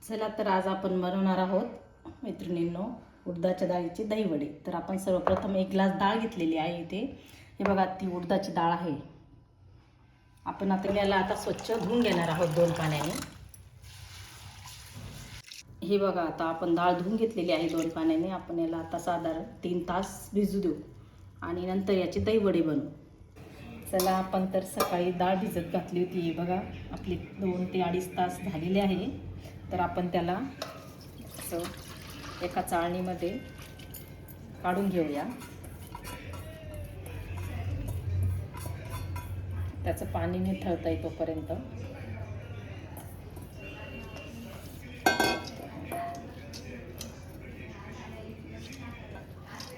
चला तर आज आपण बनवणार आहोत मैत्रिणींनो उडदाच्या डाळीचे दहीवडे। तर आपण सर्वप्रथम एक ग्लास डाळ घेतलेली आहे इथे। हे बघा ती उडदाची डाळ आहे। आपण आता याला स्वच्छ धुवून घेणार आहोत 2 पाण्याने। हे बघा आता आपण डाळ धुवून घेतलेली आहे 2 पाण्याने। आपण याला आता साधारण 3 तास भिजू देऊ आणि नंतर याचे दहीवडे बनवू। चला आपण तर सकाळी डाळ भिजत घातली होती। हे बघा आपले 2 ते 2.5 तास झालेले आहे। तर आपण त्याला असं एका चाळणीमध्ये काढून घेऊया। त्याचं पाणी निथळतं तोपर्यंत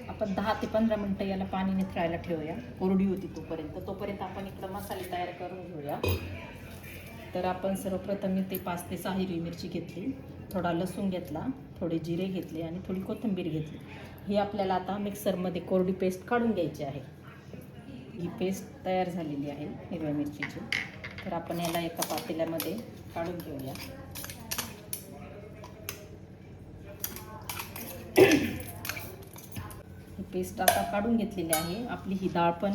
आपण 10 ते 15 मिनिटं याला पाणी निथळायला ठेवूया। कोरडी होती तोपर्यंत आपण इकडे मसाले तयार करून घेऊया। तर आपण सर्वप्रथम इथे 5 ते 6 हिरवी मिरची घेतली, थोडा लसूण घेतला, थोडे जिरे घेतले आणि थोडी कोथिंबीर घेतली। ही आपल्याला आता मिक्सरमध्ये कोरडी पेस्ट काढून घ्यायची आहे। ही पेस्ट तयार झालेली आहे हिरव्या मिरचीची। तर आपण याला एका पातेल्यामध्ये काढून घेऊया। ही पेस्ट आता काढून घेतलेली आहे। आपली ही डाळ पण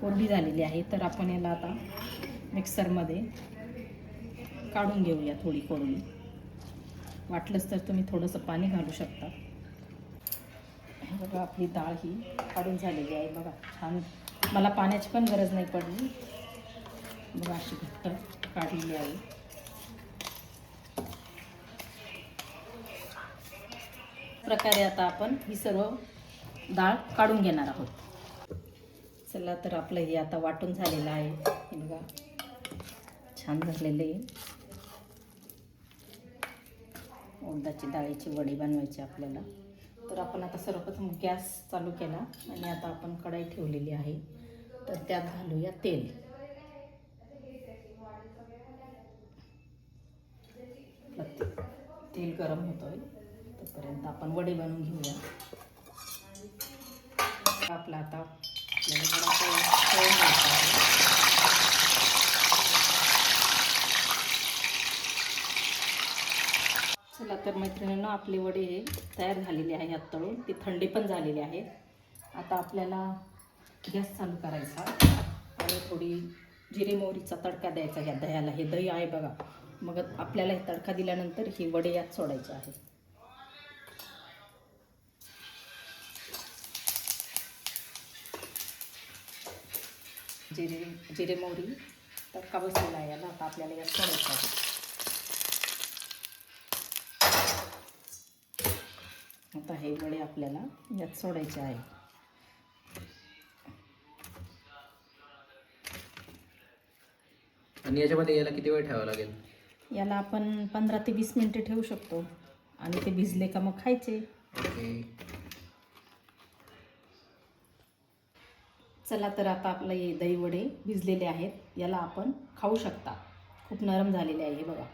कोरडी झालेली आहे। तर आपण याला आता मिक्सरमध्ये काढून घेऊया थोडी कोरडी। वाटलंच तर तुम्ही थोडंसं पाणी घालू शकता। बघा आपली डाळ ही काढून झालेली आहे। बघा छान, मला पाण्याची पण गरज नाही पडली। बघा अशी घट्ट काढलेली आहे। प्रकारे आता आपण ही सर्व डाळ काढून घेणार आहोत। चला तर आपलं हे आता वाटून झालेलं आहे। हे बघा छान झालेले आहे। उडदाची डाळीची वडी बनवायची आपल्याला। तर आपण आता सर्वप्रथम गॅस चालू केला आणि आता आपण कढई ठेवलेली आहे। तर त्यात घालूया तेल। तेल गरम होतोय तोपर्यंत आपण वडे बनवून घेऊया। आपला आता आपल्याला तळून घ्यायचा आहे। चला तर मैत्रिणींनो आपले वडे हे तयार झालेले आहे। हात तळून ते थंडी पण झालेले आहेत। आता आपल्याला गॅस चालू करायचा आणि थोडी जिरे मोहरीचा तडका द्यायचा या दह्याला। हे दही आहे बघा। मग आपल्याला हे तडका दिल्यानंतर ही वडे यात सोडायचे आहे। जिरे मोहरी तडका बसलेला आहे याला। आता आपल्याला यात सोडायचं आहे। आता हे वडे आपल्याला यात सोडायचे आहे। आणि याच्यामध्ये याला किती वेळ ठेवावा लागेल? याला आपण 15 ते 20 मिनिटे ठेवू शकतो आणि ते भिजले का मग खायचे। चला तर आता आपले हे दही वडे भिजलेले आहेत, याला आपण खाऊ शकता। खूप नरम झालेले आहे हे बघा।